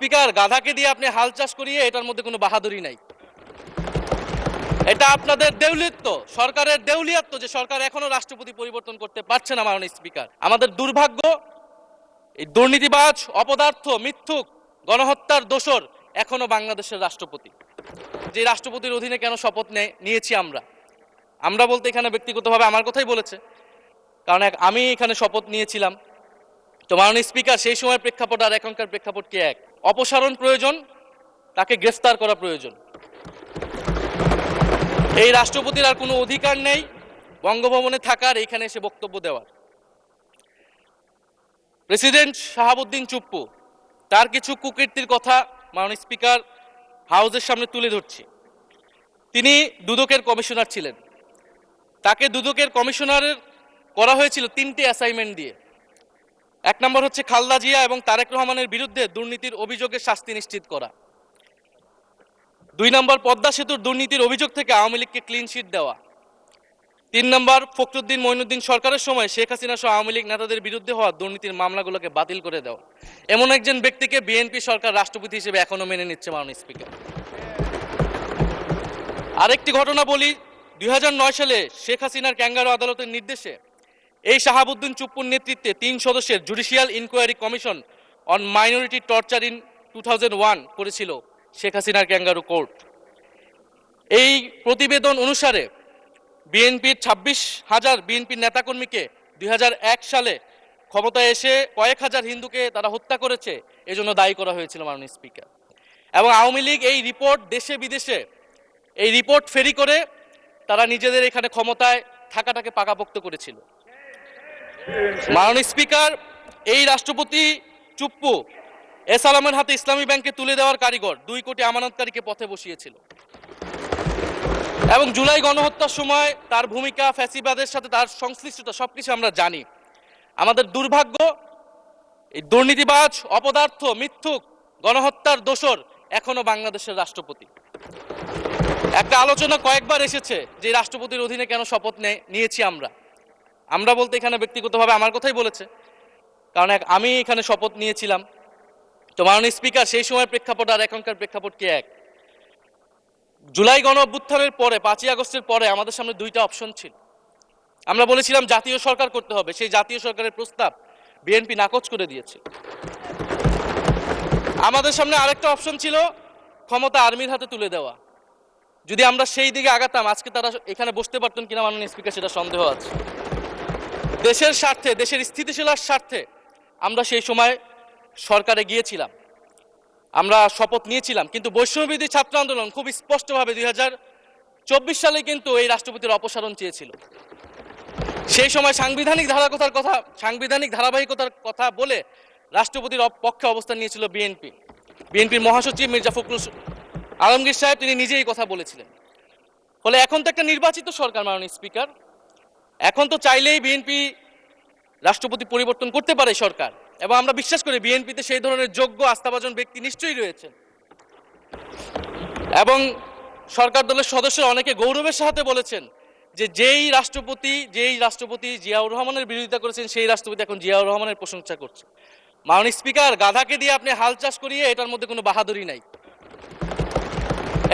Speaker, গাধাকে দিয়ে আপনি হাল চাষ করিয়ে এটার মধ্যে কোনো বাহাদুরি নাই। এটা আপনাদের দেউলিয়ত্ব, সরকারের দেউলিয়ত্ব যে সরকার এখনো রাষ্ট্রপতি পরিবর্তন করতে পারছে না। মাননীয় স্পিকার, আমাদের দুর্ভাগ্য, এই দুর্নীতিবাজ, অপদার্থ, মিথ্যুক, গণহত্যার দোসর এখনো বাংলাদেশের রাষ্ট্রপতি। যে রাষ্ট্রপতির অধীনে কেন শপথ নিয়েছি আমরা বলতে এখানে ব্যক্তিগতভাবে আমার কথাই বলেছে, কারণ আমি এখানে শপথ নিয়েছিলাম। তো মাননীয় স্পিকার, সেই সময়ের প্রেক্ষাপট আর এখনকার প্রেক্ষাপট কি এক? অপসারণ প্রয়োজন, তাকে গ্রেফতার করা প্রয়োজন। এই রাষ্ট্রপতির আর কোনো অধিকার নেই বঙ্গভবনে থাকার, এইখানে এসে বক্তব্য দেওয়ার। প্রেসিডেন্ট শাহাবুদ্দিন চুপ্পু, তার কিছু কুকীর্তির কথা মাননীয় স্পিকার হাউসের সামনে তুলে ধরছি। তিনি দুদকের কমিশনার ছিলেন। তাকে দুদকের কমিশনারের করা হয়েছিল 3টি অ্যাসাইনমেন্ট দিয়ে। 1 নম্বর হচ্ছে খালেদা জিয়া এবং তারেক রহমানের বিরুদ্ধে দুর্নীতির অভিযোগের শাস্তি নিশ্চিত করা। 2 নম্বর পদ্মা সেতুর দুর্নীতির অভিযোগ থেকে আওয়ামী লীগকে ক্লিন শিট দেওয়া। 3 নম্বর ফখরুদ্দিন মঈনুদ্দিন সরকারের সময় শেখ হাসিনা সহ আওয়ামী লীগ নেতাদের বিরুদ্ধে হওয়া দুর্নীতির মামলাগুলোকে বাতিল করে দেওয়া। এমন একজন ব্যক্তিকে বিএনপি সরকার রাষ্ট্রপতি হিসেবে এখনো মেনে নিচ্ছে। মাননীয় স্পিকার, আরেকটি ঘটনা বলি। 2009 সালে শেখ হাসিনার ক্যাঙ্গারু আদালতের নির্দেশে এই শাহাবুদ্দিন চুপ্পুর নেতৃত্বে 3 সদস্যের judicial inquiry commission on minority torture in 2001 করেছিল শেখ হাসিনার ক্যাঙ্গারু কোর্ট। এই প্রতিবেদন অনুসারে বিএনপির 26,000 বিএনপির নেতাকর্মীকে 2001 সালে ক্ষমতায় এসে কয়েক হাজার হিন্দুকে তারা হত্যা করেছে, এজন্য দায়ী করা হয়েছিল। মাননীয় স্পিকার, এবং আওয়ামী লীগ এই রিপোর্ট দেশে বিদেশে এই রিপোর্ট ফেরি করে তারা নিজেদের এখানে ক্ষমতায় থাকাটাকে পাকাপোক্ত করেছিল। মাননীয় স্পিকার, এই রাষ্ট্রপতি চুপ্পু এস আলমের হাতে ইসলামী ব্যাংকে তুলে দেওয়ার কারিগর, 2 কোটি আমানতকারীকে পথে বসিয়েছিল। এবং জুলাই গণহত্যার সময় তার ভূমিকা, ফ্যাসিবাদের সাথে তার সংশ্লিষ্টতা সবকিছু আমরা জানি। আমাদের দুর্ভাগ্য, এই দুর্নীতিবাজ, অপদার্থ, মিথ্যুক, গণহত্যার দোসর এখনো বাংলাদেশের রাষ্ট্রপতি। একটা আলোচনা কয়েকবার এসেছে যে রাষ্ট্রপতির অধীনে কেন শপথ নিয়েছি আমরা বলতে এখানে ব্যক্তিগতভাবে আমার কথাই বলেছে, কারণ আমি এখানে শপথ নিয়েছিলাম। তো মাননীয় স্পিকার, সেই সময়ের প্রেক্ষাপট আর এখনকার প্রেক্ষাপট কি এক? জুলাই গণ অভ্যুত্থানের পরে 5ই আগস্টের পরে আমাদের সামনে 2টা অপশন ছিল। আমরা বলেছিলাম জাতীয় সরকার করতে হবে, সেই জাতীয় সরকারের প্রস্তাব বিএনপি নাকচ করে দিয়েছে। আমাদের সামনে আরেকটা অপশন ছিল ক্ষমতা আর্মির হাতে তুলে দেওয়া। যদি আমরা সেই দিকে আগাতাম, আজকে তারা এখানে বসতে পারতেন কিনা মাননীয় স্পিকার, সেটা সন্দেহ আছে। দেশের স্বার্থে, দেশের স্থিতিশীলার স্বার্থে আমরা সেই সময় সরকারে গিয়েছিলাম, আমরা শপথ নিয়েছিলাম। কিন্তু বৈষম্যবিরোধী ছাত্র আন্দোলন খুব স্পষ্টভাবে 2024 সালে কিন্তু এই রাষ্ট্রপতির অপসারণ চেয়েছিল। সেই সময় সাংবিধানিক ধারাবাহিকতার কথা বলে রাষ্ট্রপতির পক্ষে অবস্থান নিয়েছিল বিএনপির মহাসচিব মির্জা ফখরুল আলমগীর সাহেব, তিনি নিজেই কথা বলেছিলেন। ফলে এখন তো একটা নির্বাচিত সরকার। মাননীয় স্পিকার, এখন তো চাইলেই বিএনপি রাষ্ট্রপতি পরিবর্তন করতে পারে সরকার, এবং আমরা বিশ্বাস করি বিএনপিতে সেই ধরনের যোগ্য, আস্থাভাজন ব্যক্তি নিশ্চয়ই রয়েছে। এবং সরকার দলের সদস্যরা অনেকে গৌরবের সাথে বলেছেন যে যেই রাষ্ট্রপতি জিয়াউর রহমানের বিরোধিতা করেছেন, সেই রাষ্ট্রপতি এখন জিয়াউর রহমানের প্রশংসা করছে। মাননীয় স্পিকার, গাধাকে দিয়ে আপনি হাল চাষ করিয়ে এটার মধ্যে কোনো বাহাদুরি নাই।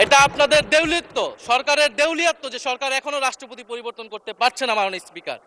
এটা আপনাদের দেউলিয়ত্ব, সরকারের দেউলিয়ত্ব যে সরকার এখনো রাষ্ট্রপতি পরিবর্তন করতে পারছে না। মাননীয় স্পিকার,